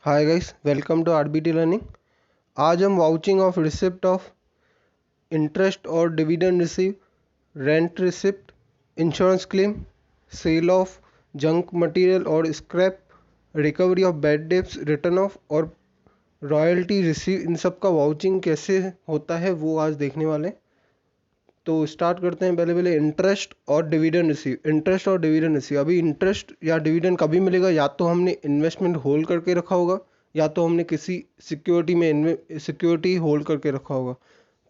Hi guys, welcome to RBT learning. आज हम vouching of receipt of interest और dividend receive, rent receipt, insurance claim, sale of junk material और scrap, recovery of bad debts, return of और royalty receive, इन सब का vouching कैसे होता है वो आज देखने वाले हैं। तो स्टार्ट करते हैं। पहले पहले इंटरेस्ट और डिविडेंड रिसीव। इंटरेस्ट और डिविडेंड रिसीव, अभी इंटरेस्ट या डिविडेंड कभी मिलेगा? या तो हमने इन्वेस्टमेंट होल्ड करके रखा होगा या तो हमने किसी सिक्योरिटी में सिक्योरिटी होल्ड करके रखा होगा,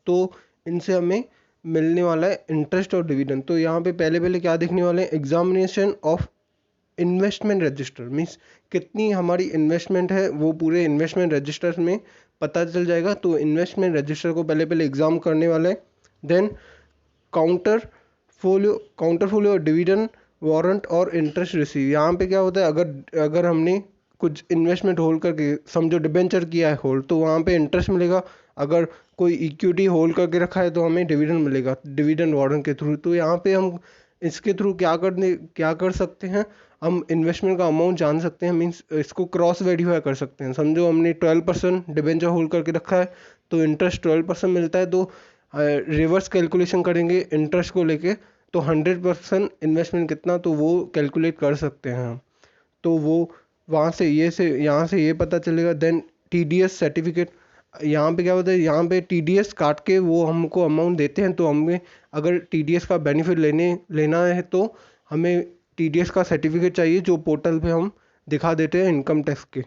तो इनसे हमें मिलने वाला है इंटरेस्ट और डिविडेंड। तो यहाँ पे पहले पहले क्या देखने वाले हैं? Examination of investment register, means कितनी हमारी इन्वेस्टमेंट है वो पूरे इन्वेस्टमेंट रजिस्टर में पता चल जाएगा। तो इन्वेस्टमेंट रजिस्टर को पहले पहले एग्जाम करने वाला है। देन काउंटरफोलियो डिविडेंड वारंट और इंटरेस्ट रिसीव। यहाँ पे क्या होता है, अगर अगर हमने कुछ इन्वेस्टमेंट होल्ड करके, समझो डिबेंचर किया है होल्ड, तो वहाँ पे इंटरेस्ट मिलेगा। अगर कोई इक्विटी होल्ड करके रखा है तो हमें डिविडेंड मिलेगा डिविडेंड वारंट के थ्रू। तो यहाँ पे हम इसके थ्रू क्या कर सकते हैं, हम इन्वेस्टमेंट का अमाउंट जान सकते हैं। मीन्स इसको क्रॉस वेरीफाई कर सकते हैं। समझो हमने 12% डिबेंचर होल्ड करके रखा है तो इंटरेस्ट 12% मिलता है, तो रिवर्स कैलकुलेशन करेंगे इंटरेस्ट को लेके, तो 100% इन्वेस्टमेंट कितना, तो वो कैलकुलेट कर सकते हैं हम। तो वो वहाँ से यहाँ से ये पता चलेगा। देन टीडीएस सर्टिफिकेट, यहाँ पे क्या होता है, यहाँ पे टीडीएस काट के वो हमको अमाउंट देते हैं। तो हमें अगर टीडीएस का बेनिफिट लेना है तो हमें टीडीएस का सर्टिफिकेट चाहिए, जो पोर्टल पे हम दिखा देते हैं इनकम टैक्स के।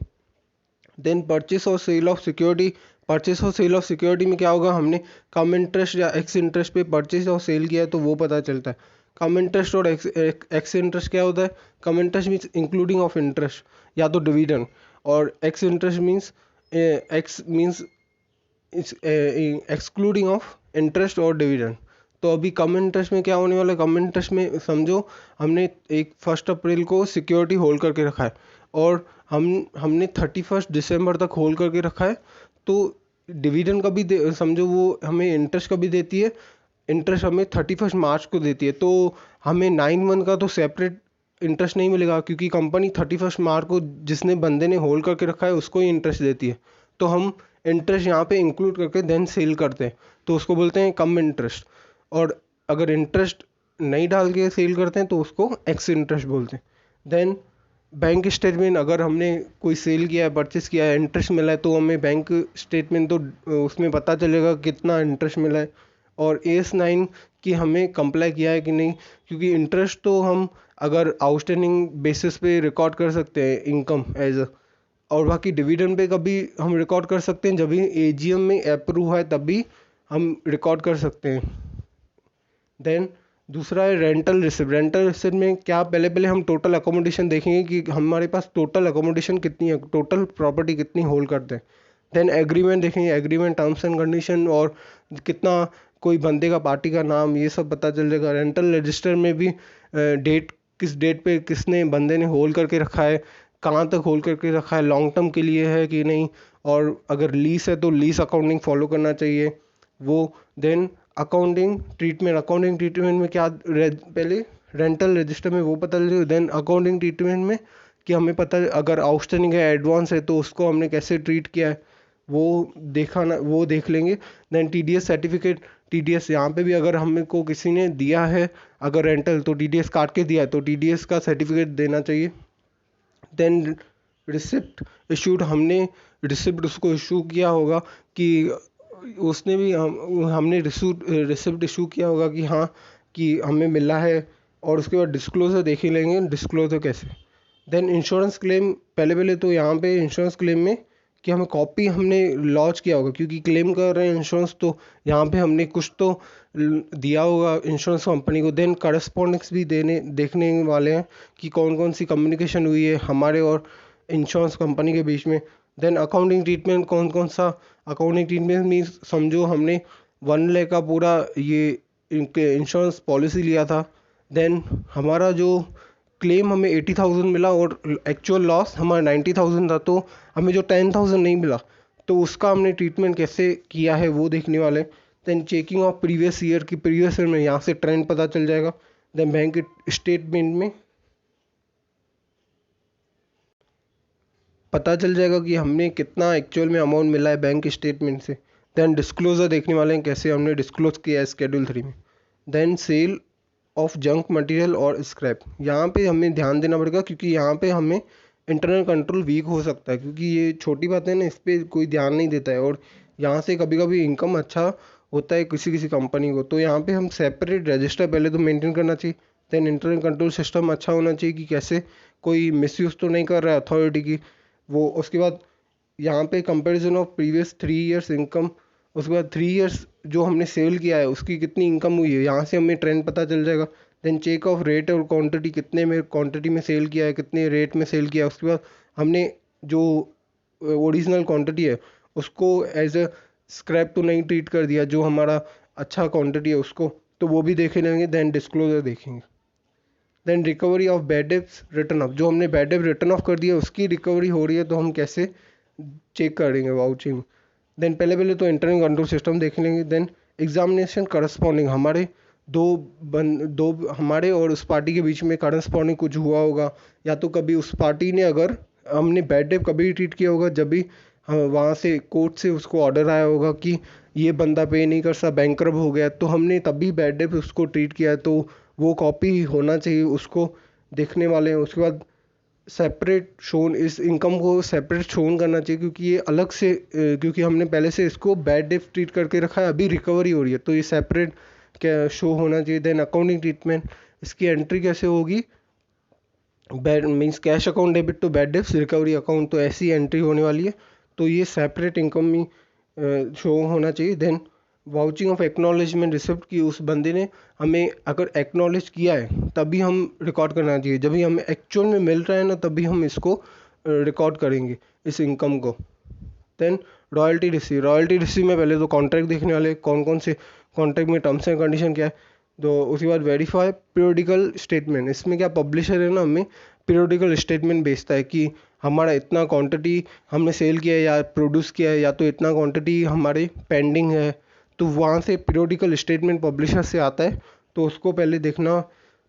देन परचेस और सेल ऑफ सिक्योरिटी। परचेस और सेल ऑफ सिक्योरिटी में क्या होगा, हमने कम इंटरेस्ट या एक्स इंटरेस्ट पे परचेस और सेल किया है तो वो पता चलता है। कम इंटरेस्ट और एक्स इंटरेस्ट क्या होता है? Cum interest means including of interest या तो डिविडेंड, और ex interest means excluding of interest और डिविडेंड। तो अभी कम इंटरेस्ट में क्या होने वाला है? कम इंटरेस्ट में समझो हमने 1 अप्रैल को सिक्योरिटी होल्ड करके रखा है और हमने 31 दिसंबर तक होल्ड करके रखा है, तो डिविडेंड का भी समझो वो हमें इंटरेस्ट का भी देती है। इंटरेस्ट हमें 31 मार्च को देती है, तो हमें 9/1 का तो सेपरेट इंटरेस्ट नहीं मिलेगा, क्योंकि कंपनी 31 मार्च को जिसने बंदे ने होल्ड करके रखा है उसको ही इंटरेस्ट देती है। तो हम इंटरेस्ट यहाँ पे इंक्लूड करके देन सेल करते हैं, तो उसको बोलते हैं कम इंटरेस्ट। और अगर इंटरेस्ट नहीं डाल के सेल करते हैं तो उसको एक्स इंटरेस्ट बोलते हैं। देन बैंक स्टेटमेंट, अगर हमने कोई सेल किया है, परचेस किया है, इंटरेस्ट मिला है, तो हमें बैंक स्टेटमेंट तो उसमें पता चलेगा कितना इंटरेस्ट मिला है। और AS9 की हमें कंप्लाई किया है कि नहीं, क्योंकि इंटरेस्ट तो हम अगर आउटस्टैंडिंग बेसिस पे रिकॉर्ड कर सकते हैं इनकम एज अ, और बाकी डिविडेंड पे कभी हम रिकॉर्ड कर सकते हैं जब भी AGM में अप्रूव है, तभी हम रिकॉर्ड कर सकते हैं। देन दूसरा है रेंटल रिसिप्ट। रेंटल रिसिप्ट में क्या, पहले पहले हम टोटल अकोमोडेशन देखेंगे कि हमारे पास टोटल अकोमोडेशन कितनी है, टोटल प्रॉपर्टी कितनी होल्ड करते हैं। देन एग्रीमेंट देखेंगे, एग्रीमेंट टर्म्स एंड कंडीशन, और कितना कोई बंदे का पार्टी का नाम, ये सब पता चल जाएगा। रेंटल रजिस्टर में भी डेट, किस डेट पे किसने बंदे ने होल्ड करके रखा है, कहाँ तक होल्ड करके रखा है, लॉन्ग टर्म के लिए है कि नहीं, और अगर लीस है तो लीस अकाउंटिंग फॉलो करना चाहिए वो। देन अकाउंटिंग ट्रीटमेंट में क्या, पहले रेंटल रजिस्टर में वो पता चलेगा। देन अकाउंटिंग ट्रीटमेंट में कि हमें पता है अगर आउटस्टैंडिंग है, एडवांस है, तो उसको हमने कैसे ट्रीट किया है वो वो देख लेंगे। Then TDS certificate. TDS यहाँ पे भी अगर हमें को किसी ने दिया है अगर रेंटल, तो TDS काट के दिया है तो TDS का सर्टिफिकेट देना चाहिए। देन रिसिप्ट इशूड, हमने रिसिप्ट उसको इशू किया होगा कि उसने भी हमने रिसिप्ट इशू किया होगा कि हाँ कि हमें मिला है। और उसके बाद डिस्क्लोजर देख ही लेंगे, डिस्क्लोजर कैसे। देन इंश्योरेंस क्लेम, पहले पहले तो यहाँ पे इंश्योरेंस क्लेम में कि हमें कॉपी हमने लॉन्च किया होगा, क्योंकि क्लेम कर रहे हैं इंश्योरेंस, तो यहाँ पे हमने कुछ तो दिया होगा इंश्योरेंस कंपनी को। देन करस्पॉन्डेंस भी देखने वाले हैं कि कौन कौन सी कम्युनिकेशन हुई है हमारे और इंश्योरेंस कंपनी के बीच में। देन अकाउंटिंग ट्रीटमेंट, कौन कौन सा अकाउंटिंग ट्रीटमेंट मीन्स, समझो हमने 1 लाख का पूरा ये इंश्योरेंस पॉलिसी लिया था। देन हमारा जो क्लेम हमें 80,000 मिला और एक्चुअल लॉस हमारा 90,000 था, तो हमें जो 10,000 नहीं मिला, तो उसका हमने ट्रीटमेंट कैसे किया है वो देखने वाले। Then checking of previous year की, प्रीवियस ईयर में यहाँ से ट्रेंड पता चल जाएगा। देन बैंक स्टेटमेंट में पता चल जाएगा कि हमने कितना एक्चुअल में अमाउंट मिला है बैंक स्टेटमेंट से। देन डिस्क्लोजर देखने वाले हैं कैसे हमने डिस्क्लोज किया है Schedule 3 में। Then sale of junk material और स्क्रैप, यहाँ पे हमें ध्यान देना पड़ेगा क्योंकि यहाँ पे हमें इंटरनल कंट्रोल वीक हो सकता है, क्योंकि ये छोटी बातें हैं ना, इस पर कोई ध्यान नहीं देता है और यहाँ से कभी कभी इनकम अच्छा होता है किसी किसी कंपनी को। तो यहाँ पे हम सेपरेट रजिस्टर पहले तो मेंटेन करना चाहिए। देन इंटरनल कंट्रोल सिस्टम अच्छा होना चाहिए कि कैसे कोई मिसयूज़ तो नहीं कर रहा है अथॉरिटी की वो। उसके बाद यहाँ पे comparison of previous 3 years income, उसके बाद 3 ईयर्स जो हमने सेल किया है उसकी कितनी इनकम हुई है, यहाँ से हमें ट्रेंड पता चल जाएगा। देन चेक ऑफ रेट और क्वांटिटी, कितने में क्वांटिटी में सेल किया है, कितने रेट में सेल किया है। उसके बाद हमने जो ओरिजिनल क्वांटिटी है उसको एज अ स्क्रैप तो नहीं ट्रीट कर दिया, जो हमारा अच्छा क्वांटिटी है उसको, तो वो भी देखे लेंगे। देन डिस्क्लोजर देखेंगे। Then recovery of bad debts return of, जो हमने बैड डेब्ट रिटर्न ऑफ कर दिया उसकी रिकवरी हो रही है तो हम कैसे चेक करेंगे वाउचिंग। देन पहले तो इंटरनल कंट्रोल सिस्टम देख लेंगे। देन एग्जामिनेशन करस्पॉन्डिंग, हमारे दो हमारे और उस पार्टी के बीच में करस्पॉन्डिंग कुछ हुआ होगा, या तो कभी उस पार्टी ने अगर हमने बैड डेब्ट कभी ट्रीट किया होगा जब भी वहाँ से कोर्ट से उसको ऑर्डर आया होगा कि ये बंदा पे नहीं कर सकता, बैंकरप्ट हो गया, तो हमने तभी बैड डेब्ट उसको ट्रीट किया है, तो वो कॉपी होना चाहिए, उसको देखने वाले हैं। उसके बाद सेपरेट शोन, इस इनकम को सेपरेट शोन करना चाहिए क्योंकि ये अलग से क्योंकि हमने पहले से इसको बैड डेब्ट ट्रीट करके रखा है, अभी रिकवरी हो रही है तो ये सेपरेट क्या शो होना चाहिए। देन अकाउंटिंग ट्रीटमेंट, इसकी एंट्री कैसे होगी, bad means cash account debit to bad debts recovery account, तो ऐसी एंट्री होने वाली है, तो ये सेपरेट इनकम में शो होना चाहिए। Then vouching of acknowledgement receipt, की उस बंदे ने हमें अगर एक्नॉलेज किया है तभी हम रिकॉर्ड करना चाहिए, जब भी हमें एक्चुअल में मिल रहा है ना तभी हम इसको रिकॉर्ड करेंगे इस इनकम को। देन रॉयल्टी रिसीव में पहले तो कॉन्ट्रैक्ट देखने वाले कौन कौन से कॉन्ट्रैक्ट में टर्म्स एंड कंडीशन क्या है, तो उसके बाद वेरीफाई पीरियोडिकल स्टेटमेंट, इसमें क्या पब्लिशर है ना हमें पीरियोडिकल स्टेटमेंट भेजता है कि हमारा इतना क्वांटिटी हमने सेल किया है या प्रोड्यूस किया है, या तो इतना क्वांटिटी हमारे पेंडिंग है, तो वहाँ से पीरियोडिकल स्टेटमेंट पब्लिशर से आता है, तो उसको पहले देखना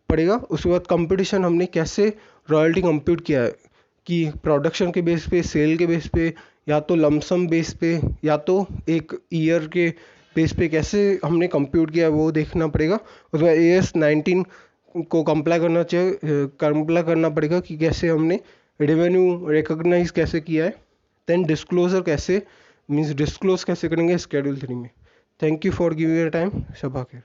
पड़ेगा। उसके बाद कंपटीशन, हमने कैसे रॉयल्टी कंप्यूट किया है कि प्रोडक्शन के बेस पे, सेल के बेस पे, या तो लमसम बेस पे, या तो एक ईयर के बेस पे, कैसे हमने कंप्यूट किया है वो देखना पड़ेगा। उसके बाद AS 19 को कंप्लाई करना पड़ेगा कि कैसे हमने रेवेन्यू रिकॉग्नाइज कैसे किया है। देन डिस्क्लोजर कैसे मीन्स डिस्क्लोज कैसे करेंगे Schedule 3 में। Thank you for giving your time. शबा खैर।